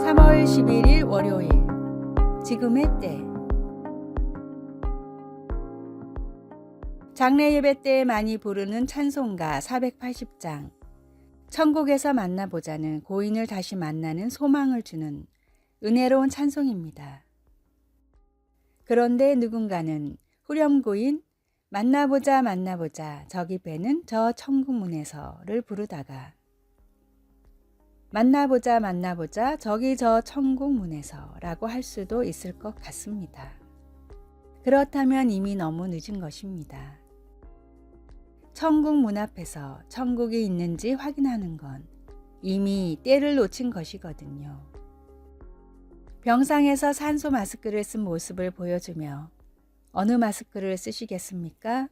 3월 11일 월요일 지금의 때 장례 예배 때 많이 부르는 찬송가 480장 천국에서 만나보자는 고인을 다시 만나는 소망을 주는 은혜로운 찬송입니다. 그런데 누군가는 후렴구인 만나보자 만나보자 저기 배는 저 천국문에서를 부르다가 만나보자 만나보자 저기 저 천국문에서 라고 할 수도 있을 것 같습니다. 그렇다면 이미 너무 늦은 것입니다. 천국 문 앞에서 천국이 있는지 확인하는 건 이미 때를 놓친 것이거든요. 병상에서 산소 마스크를 쓴 모습을 보여주며 어느 마스크를 쓰시겠습니까?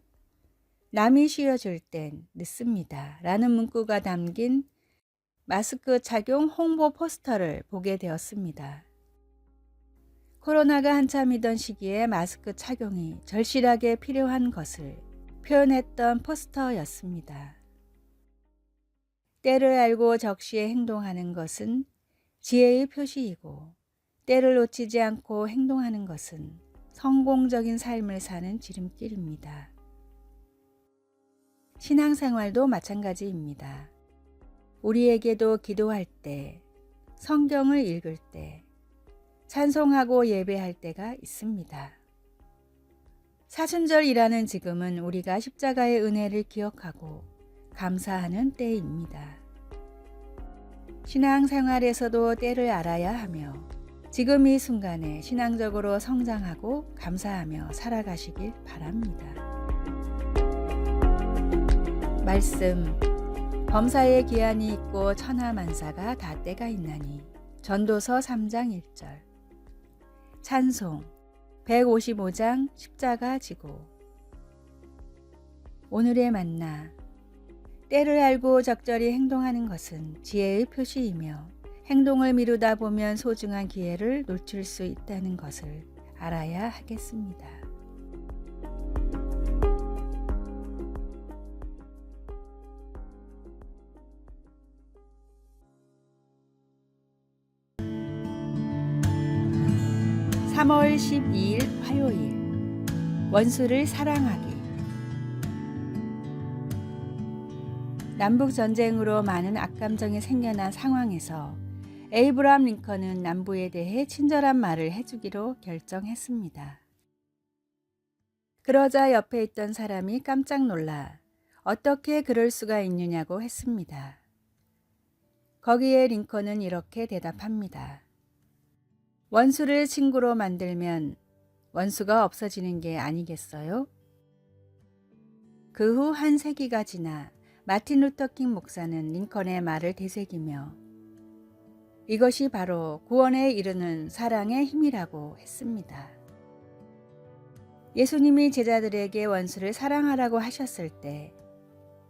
남이 쉬어줄 땐 늦습니다. 라는 문구가 담긴 마스크 착용 홍보 포스터를 보게 되었습니다. 코로나가 한참이던 시기에 마스크 착용이 절실하게 필요한 것을 표현했던 포스터였습니다. 때를 알고 적시에 행동하는 것은 지혜의 표시이고 때를 놓치지 않고 행동하는 것은 성공적인 삶을 사는 지름길입니다. 신앙생활도 마찬가지입니다. 우리에게도 기도할 때, 성경을 읽을 때, 찬송하고 예배할 때가 있습니다. 사순절이라는 지금은 우리가 십자가의 은혜를 기억하고 감사하는 때입니다. 신앙생활에서도 때를 알아야 하며 지금 이 순간에 신앙적으로 성장하고 감사하며 살아가시길 바랍니다. 말씀 범사에 기한이 있고 천하만사가 다 때가 있나니 전도서 3장 1절 찬송 155장 십자가 지고 오늘의 만나 때를 알고 적절히 행동하는 것은 지혜의 표시이며 행동을 미루다 보면 소중한 기회를 놓칠 수 있다는 것을 알아야 하겠습니다. (3월 12일) 화요일 원수를 사랑하기. 남북전쟁으로 많은 악감정이 생겨난 상황에서 에이브러함 링컨은 남부에 대해 친절한 말을 해주기로 결정했습니다. 그러자 옆에 있던 사람이 깜짝 놀라 어떻게 그럴 수가 있느냐고 했습니다. 거기에 링컨은 이렇게 대답합니다. 원수를 친구로 만들면 원수가 없어지는 게 아니겠어요? 그 후 한 세기가 지나 마틴 루터킹 목사는 링컨의 말을 되새기며 이것이 바로 구원에 이르는 사랑의 힘이라고 했습니다. 예수님이 제자들에게 원수를 사랑하라고 하셨을 때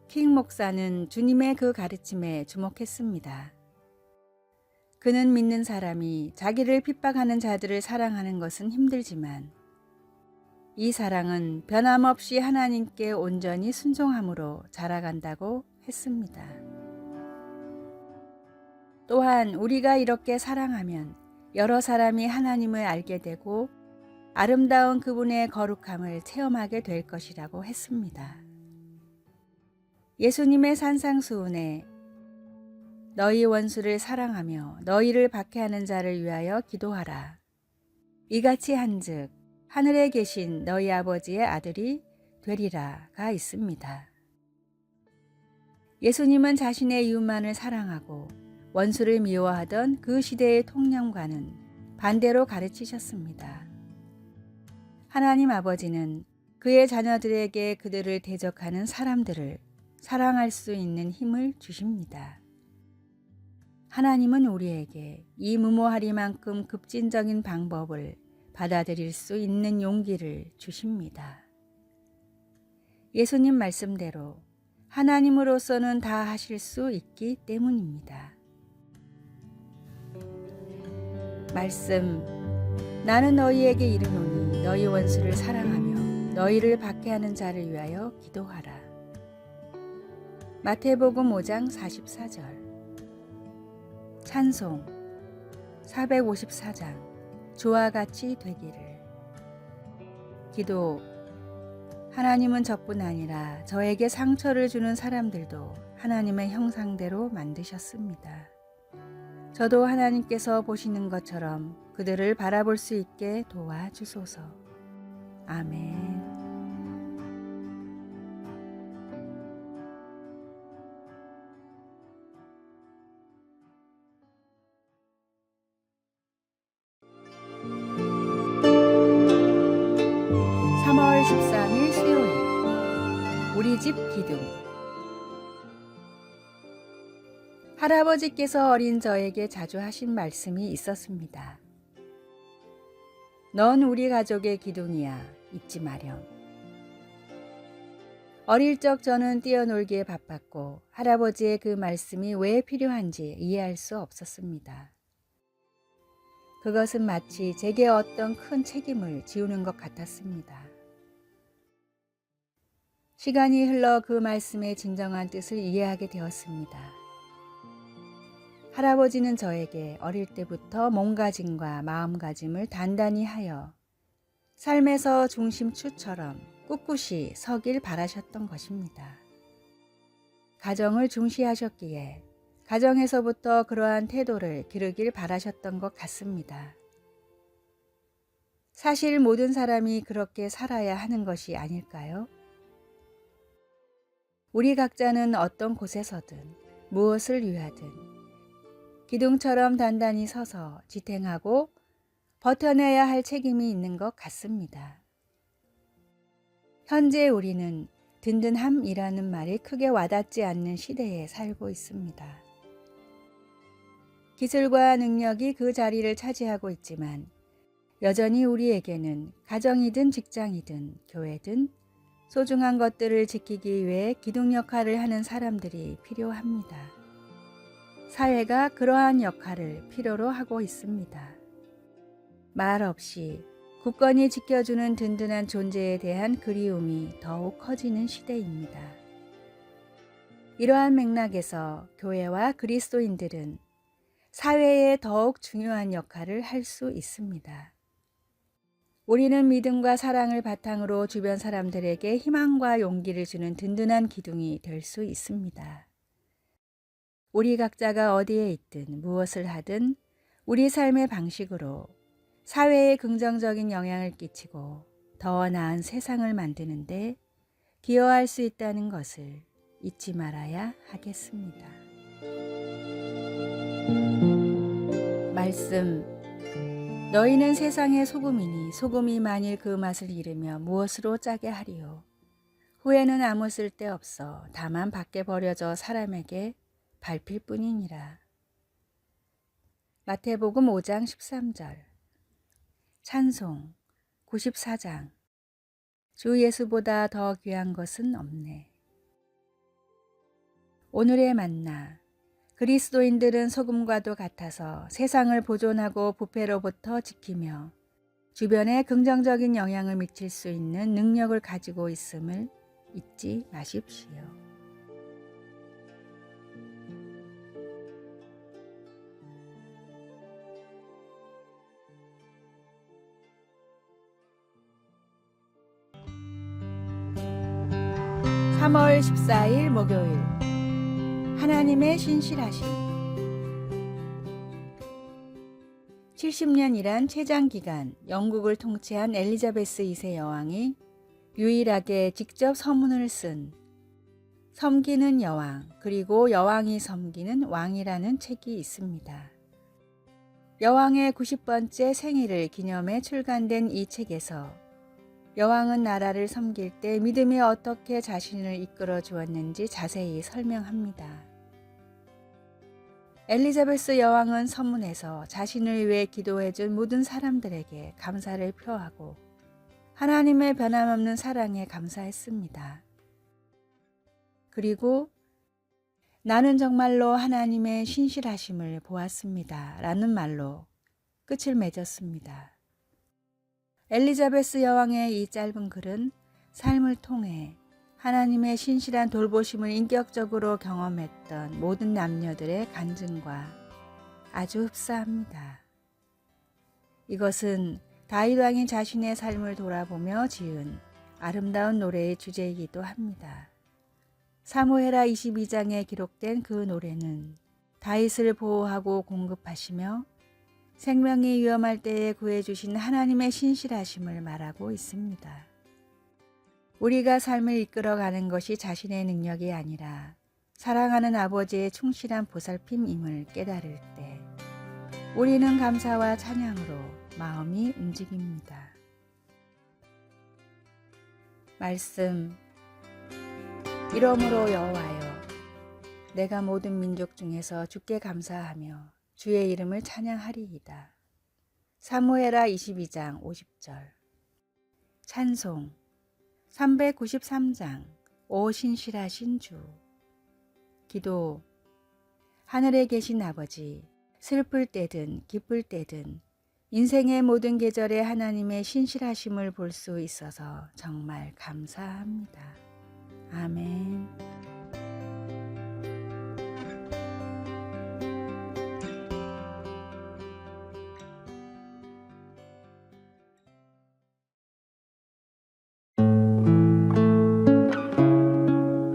킹 목사는 주님의 그 가르침에 주목했습니다. 그는 믿는 사람이 자기를 핍박하는 자들을 사랑하는 것은 힘들지만 이 사랑은 변함없이 하나님께 온전히 순종함으로 자라간다고 했습니다. 또한 우리가 이렇게 사랑하면 여러 사람이 하나님을 알게 되고 아름다운 그분의 거룩함을 체험하게 될 것이라고 했습니다. 예수님의 산상수훈에 너희 원수를 사랑하며 너희를 박해하는 자를 위하여 기도하라. 이같이 한즉 하늘에 계신 너희 아버지의 아들이 되리라가 있습니다. 예수님은 자신의 이웃만을 사랑하고 원수를 미워하던 그 시대의 통념과는 반대로 가르치셨습니다. 하나님 아버지는 그의 자녀들에게 그들을 대적하는 사람들을 사랑할 수 있는 힘을 주십니다. 하나님은 우리에게 이 무모하리만큼 급진적인 방법을 받아들일 수 있는 용기를 주십니다. 예수님 말씀대로 하나님으로서는 다 하실 수 있기 때문입니다. 말씀, 나는 너희에게 이르노니 너희 원수를 사랑하며 너희를 박해하는 자를 위하여 기도하라. 마태복음 5장 44절. 찬송 454장. 주와 같이 되기를. 기도, 하나님은 저뿐 아니라 저에게 상처를 주는 사람들도 하나님의 형상대로 만드셨습니다. 저도 하나님께서 보시는 것처럼 그들을 바라볼 수 있게 도와주소서. 아멘. (3월 13일) 수요일 우리 집 기둥. 할아버지께서 어린 저에게 자주 하신 말씀이 있었습니다. 넌 우리 가족의 기둥이야. 잊지 마렴. 어릴 적 저는 뛰어놀기에 바빴고 할아버지의 그 말씀이 왜 필요한지 이해할 수 없었습니다. 그것은 마치 제게 어떤 큰 책임을 지우는 것 같았습니다. 시간이 흘러 그 말씀의 진정한 뜻을 이해하게 되었습니다. 할아버지는 저에게 어릴 때부터 몸가짐과 마음가짐을 단단히 하여 삶에서 중심추처럼 꿋꿋이 서길 바라셨던 것입니다. 가정을 중시하셨기에 가정에서부터 그러한 태도를 기르길 바라셨던 것 같습니다. 사실 모든 사람이 그렇게 살아야 하는 것이 아닐까요? 우리 각자는 어떤 곳에서든 무엇을 위하든 기둥처럼 단단히 서서 지탱하고 버텨내야 할 책임이 있는 것 같습니다. 현재 우리는 든든함이라는 말이 크게 와닿지 않는 시대에 살고 있습니다. 기술과 능력이 그 자리를 차지하고 있지만 여전히 우리에게는 가정이든 직장이든 교회든 소중한 것들을 지키기 위해 기둥 역할을 하는 사람들이 필요합니다. 사회가 그러한 역할을 필요로 하고 있습니다. 말 없이 굳건히 지켜주는 든든한 존재에 대한 그리움이 더욱 커지는 시대입니다. 이러한 맥락에서 교회와 그리스도인들은 사회에 더욱 중요한 역할을 할 수 있습니다. 우리는 믿음과 사랑을 바탕으로 주변 사람들에게 희망과 용기를 주는 든든한 기둥이 될 수 있습니다. 우리 각자가 어디에 있든 무엇을 하든 우리 삶의 방식으로 사회에 긍정적인 영향을 끼치고 더 나은 세상을 만드는데 기여할 수 있다는 것을 잊지 말아야 하겠습니다. 말씀, 너희는 세상의 소금이니 소금이 만일 그 맛을 잃으며 무엇으로 짜게 하리요. 후에는 아무 쓸데 없어 다만 밖에 버려져 사람에게 밟힐 뿐이니라. 마태복음 5장 13절. 찬송 94장. 주 예수보다 더 귀한 것은 없네. 오늘의 만나. 그리스도인들은 소금과도 같아서 세상을 보존하고 부패로부터 지키며 주변에 긍정적인 영향을 미칠 수 있는 능력을 가지고 있음을 잊지 마십시오. (3월 14일) 목요일. 하나님의 신실하심. 70년이란 최장기간 영국을 통치한 엘리자베스 2세 여왕이 유일하게 직접 서문을 쓴 섬기는 여왕 그리고 여왕이 섬기는 왕이라는 책이 있습니다. 여왕의 90번째 생일을 기념해 출간된 이 책에서 여왕은 나라를 섬길 때 믿음이 어떻게 자신을 이끌어 주었는지 자세히 설명합니다. 엘리자베스 여왕은 서문에서 자신을 위해 기도해준 모든 사람들에게 감사를 표하고 하나님의 변함없는 사랑에 감사했습니다. 그리고 나는 정말로 하나님의 신실하심을 보았습니다. 라는 말로 끝을 맺었습니다. 엘리자베스 여왕의 이 짧은 글은 삶을 통해 하나님의 신실한 돌보심을 인격적으로 경험했던 모든 남녀들의 간증과 아주 흡사합니다. 이것은 다윗 왕이 자신의 삶을 돌아보며 지은 아름다운 노래의 주제이기도 합니다. 사무엘하 22장에 기록된 그 노래는 다윗을 보호하고 공급하시며 생명이 위험할 때에 구해주신 하나님의 신실하심을 말하고 있습니다. 우리가 삶을 이끌어가는 것이 자신의 능력이 아니라 사랑하는 아버지의 충실한 보살핌임을 깨달을 때 우리는 감사와 찬양으로 마음이 움직입니다. 말씀. 이러므로 여호와여, 내가 모든 민족 중에서 주께 감사하며 주의 이름을 찬양하리이다. 사무엘하 22장 50절. 찬송. 393장 오 신실하신 주. 기도. 하늘에 계신 아버지, 슬플 때든 기쁠 때든 인생의 모든 계절에 하나님의 신실하심을 볼 수 있어서 정말 감사합니다. 아멘.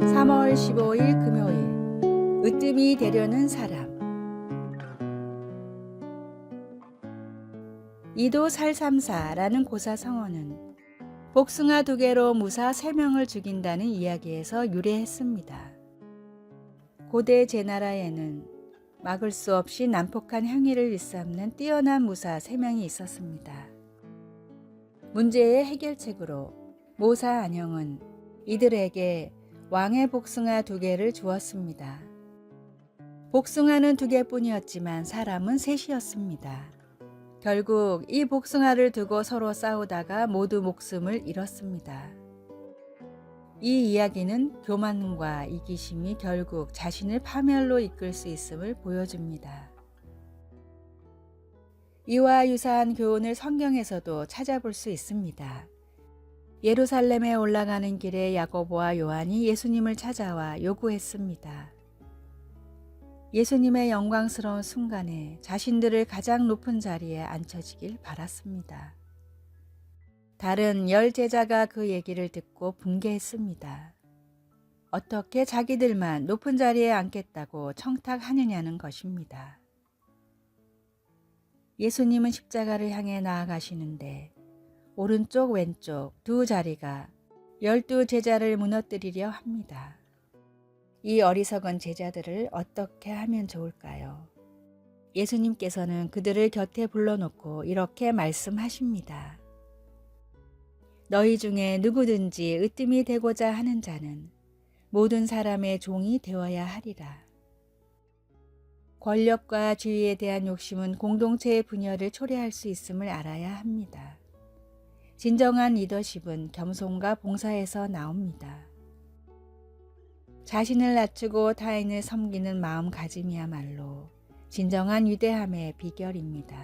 (3월 15일) 금요일. 으뜸이 되려는 사람. 이도 살삼사라는 고사성어는 복숭아 2개로 무사 3명을 죽인다는 이야기에서 유래했습니다. 고대 제나라에는 막을 수 없이 난폭한 행위를 일삼는 뛰어난 무사 3명이 있었습니다. 문제의 해결책으로 모사 안형은 이들에게 왕의 복숭아 2개를 주었습니다. 복숭아는 2개뿐이었지만 사람은 3이었습니다. 결국 이 복숭아를 두고 서로 싸우다가 모두 목숨을 잃었습니다. 이 이야기는 교만과 이기심이 결국 자신을 파멸로 이끌 수 있음을 보여줍니다. 이와 유사한 교훈을 성경에서도 찾아볼 수 있습니다. 예루살렘에 올라가는 길에 야고보와 요한이 예수님을 찾아와 요구했습니다. 예수님의 영광스러운 순간에 자신들을 가장 높은 자리에 앉혀지길 바랐습니다. 다른 10 제자가 그 얘기를 듣고 분개했습니다. 어떻게 자기들만 높은 자리에 앉겠다고 청탁하느냐는 것입니다. 예수님은 십자가를 향해 나아가시는데 오른쪽 왼쪽 2 자리가 12 제자를 무너뜨리려 합니다. 이 어리석은 제자들을 어떻게 하면 좋을까요? 예수님께서는 그들을 곁에 불러놓고 이렇게 말씀하십니다. 너희 중에 누구든지 으뜸이 되고자 하는 자는 모든 사람의 종이 되어야 하리라. 권력과 지위에 대한 욕심은 공동체의 분열을 초래할 수 있음을 알아야 합니다. 진정한 리더십은 겸손과 봉사에서 나옵니다. 자신을 낮추고 타인을 섬기는 마음가짐이야말로 진정한 위대함의 비결입니다.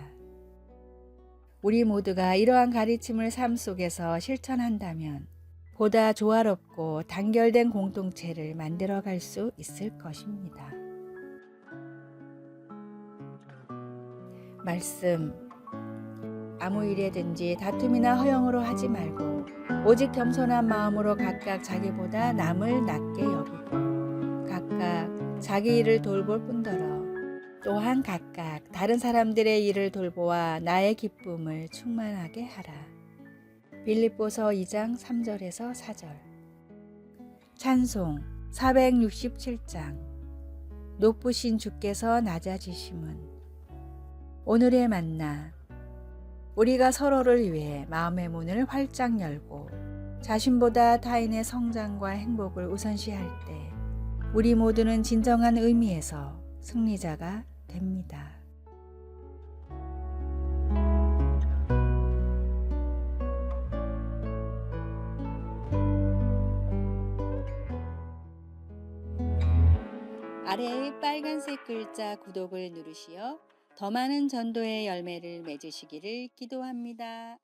우리 모두가 이러한 가르침을 삶 속에서 실천한다면 보다 조화롭고 단결된 공동체를 만들어갈 수 있을 것입니다. 말씀. 아무 일에든지 다툼이나 허영으로 하지 말고 오직 겸손한 마음으로 각각 자기보다 남을 낮게 여기고 각각 자기 일을 돌볼 뿐더러 또한 각각 다른 사람들의 일을 돌보아 나의 기쁨을 충만하게 하라. 빌립보서 2장 3절에서 4절. 찬송 467장. 높으신 주께서 낮아지심은. 오늘의 만나. 우리가 서로를 위해 마음의 문을 활짝 열고 자신보다 타인의 성장과 행복을 우선시할 때 우리 모두는 진정한 의미에서 승리자가 됩니다. 빨간색 글자 구독을 누르시어 더 많은 전도의 열매를 맺으시기를 기도합니다.